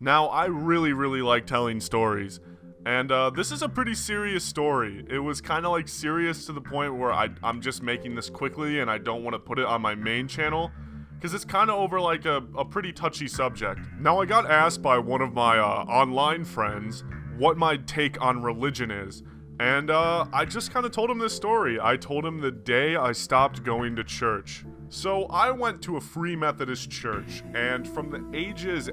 Now, I really, really like telling stories, and this is a pretty serious story. It was kind of like serious to the point where I'm just making this quickly and I don't want to put it on my main channel, because it's kind of over like a pretty touchy subject. Now, I got asked by one of my online friends what my take on religion is, and I just kind of told him this story. I told him the day I stopped going to church. So I went to a Free Methodist church, and from the ages,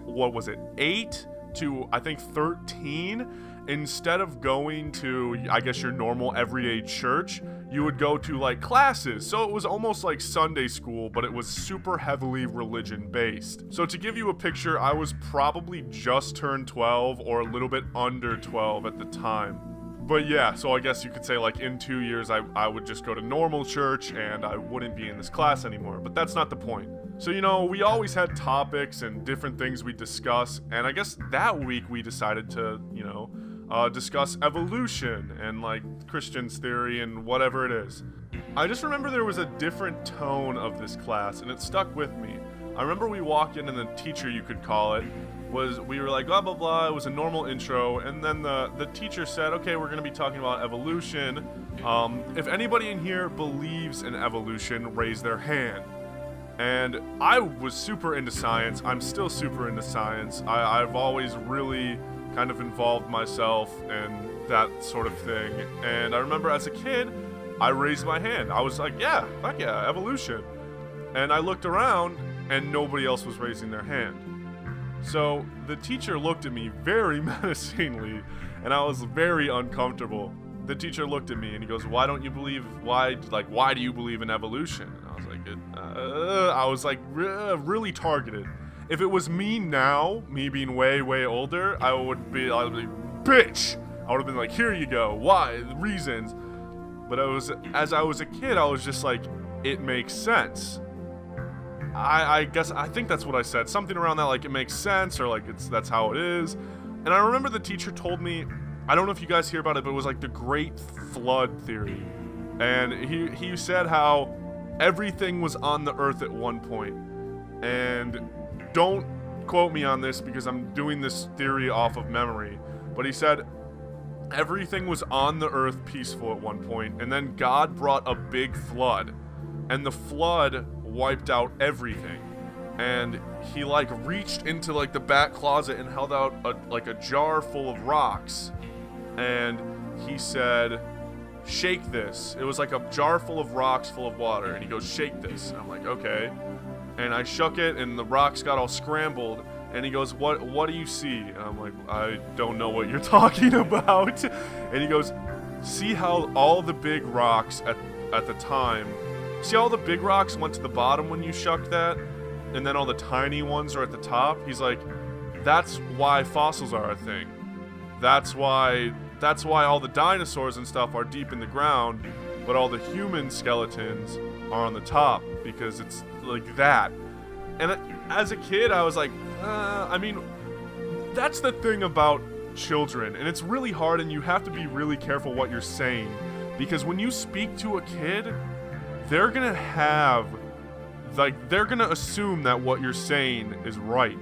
8 to I think 13, instead of going to, I guess, your normal everyday church, you would go to like classes. So it was almost like Sunday school, but it was super heavily religion based. So to give you a picture, I was probably just turned 12 or a little bit under 12 at the time. But yeah, so I guess you could say like in 2 years I would just go to normal church and I wouldn't be in this class anymore, but that's not the point. So, we always had topics and different things we discuss, and I guess that week we decided to, discuss evolution and like Christian's theory and whatever it is. I just remember there was a different tone of this class and it stuck with me. I remember we walked in and the teacher, you could call it, we were like blah blah blah. It was a normal intro, and then the teacher said, okay, we're gonna be talking about evolution. If anybody in here believes in evolution, raise their hand. And I was super into science. I'm still super into science. I've always really kind of involved myself in that sort of thing. And I remember as a kid, I raised my hand. I was like, yeah, fuck yeah, evolution. And I looked around and nobody else was raising their hand. So the teacher looked at me very menacingly, and I was very uncomfortable. The teacher looked at me and he goes, why do you believe in evolution? And I was like really targeted. If it was me now, me being way, way older, I would be bitch. I would have been like, here you go. Why? The reasons. But as I was a kid, I was just like, it makes sense. I think that's what I said. Something around that, like, it makes sense, or like that's how it is. And I remember the teacher told me, I don't know if you guys hear about it, but it was like the Great Flood theory. And he said how everything was on the earth at one point. And don't quote me on this because I'm doing this theory off of memory. But he said everything was on the earth peaceful at one point, and then God brought a big flood. And the flood wiped out everything, and he like reached into like the back closet and held out a jar full of rocks, and he said, shake this. It was like a jar full of rocks full of water, and he goes, shake this. And I'm like, okay. And I shook it and the rocks got all scrambled, and he goes, what do you see? And I'm like, I don't know what you're talking about. And he goes, see how all the big rocks at the time, see all the big rocks went to the bottom when you shucked that, and then all the tiny ones are at the top? He's like, that's why fossils are a thing. That's why all the dinosaurs and stuff are deep in the ground, but all the human skeletons are on the top, because it's like that. And as a kid, I was like, that's the thing about children, and it's really hard, and you have to be really careful what you're saying, because when you speak to a kid, they're gonna assume that what you're saying is right.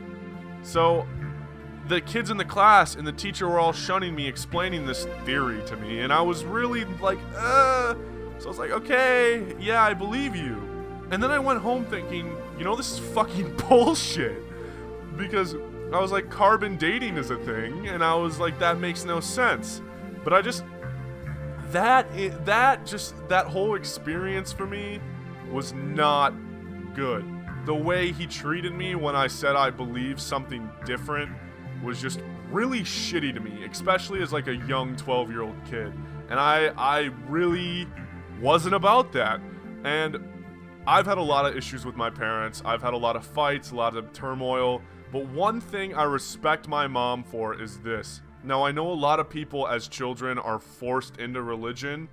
So the kids in the class and the teacher were all shunning me, explaining this theory to me, and I was really like, so I was like, okay, yeah, I believe you. And then I went home thinking, this is fucking bullshit, because I was like, carbon dating is a thing, and I was like, that makes no sense. But that whole experience for me was not good. The way he treated me when I said I believed something different was just really shitty to me, especially as like a young 12-year-old kid. And I really wasn't about that. And I've had a lot of issues with my parents. I've had a lot of fights, a lot of turmoil. But one thing I respect my mom for is this. Now, I know a lot of people as children are forced into religion.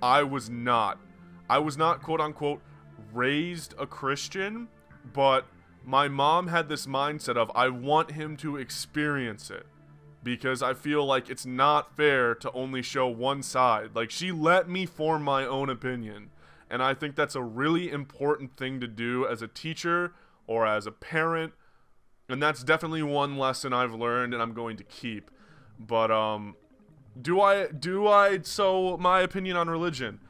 I was not. I was not, quote unquote, raised a Christian, but my mom had this mindset of, I want him to experience it, because I feel like it's not fair to only show one side. Like, she let me form my own opinion, and I think that's a really important thing to do as a teacher or as a parent. And that's definitely one lesson I've learned and I'm going to keep. But, so my opinion on religion.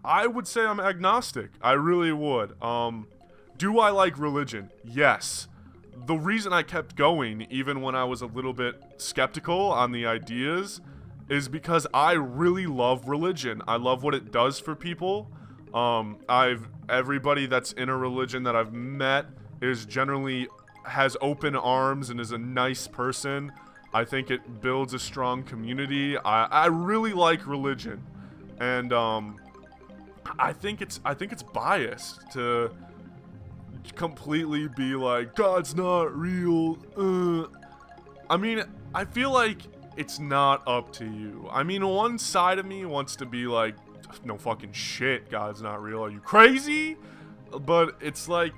I would say I'm agnostic. I really would. Do I like religion? Yes. The reason I kept going, even when I was a little bit skeptical on the ideas, is because I really love religion. I love what it does for people. Everybody that's in a religion that I've met is generally has open arms and is a nice person. I think it builds a strong community. I really like religion. And I think it's biased to completely be like, God's not real. I mean, I feel like it's not up to you. I mean, one side of me wants to be like, no fucking shit, God's not real. Are you crazy? But it's like,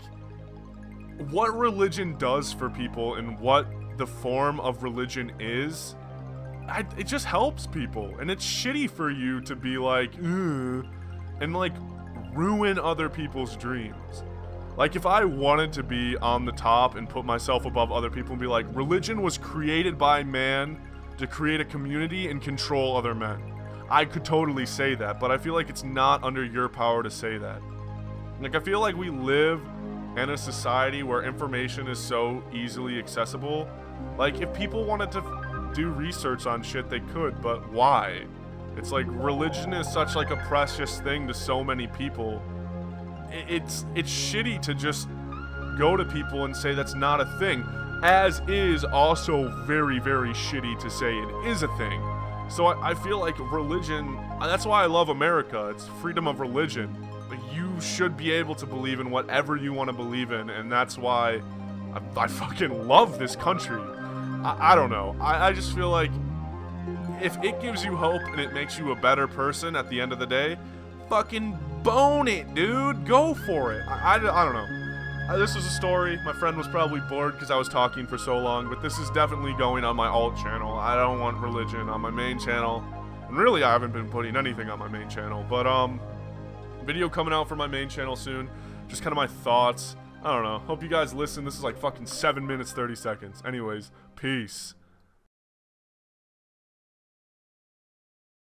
what religion does for people and what the form of religion is, it just helps people. And it's shitty for you to be like, ugh, and like ruin other people's dreams. Like, if I wanted to be on the top and put myself above other people and be like, religion was created by man to create a community and control other men, I could totally say that, but I feel like it's not under your power to say that. Like, I feel like we live in a society where information is so easily accessible. Like, if people wanted to do research on shit, they could, but why? It's like, religion is such like a precious thing to so many people. It's shitty to just go to people and say that's not a thing, as is also very, very shitty to say it is a thing. So I feel like religion, that's why I love America. It's freedom of religion. You should be able to believe in whatever you want to believe in, and that's why I fucking love this country. I don't know. I just feel like if it gives you hope and it makes you a better person at the end of the day, fucking bone it, dude. Go for it. I don't know. This was a story. My friend was probably bored because I was talking for so long, but this is definitely going on my alt channel. I don't want religion on my main channel. And really, I haven't been putting anything on my main channel. But, video coming out for my main channel soon. Just kind of my thoughts. I don't know. Hope you guys listen. This is like fucking 7 minutes, 30 seconds. Anyways, peace.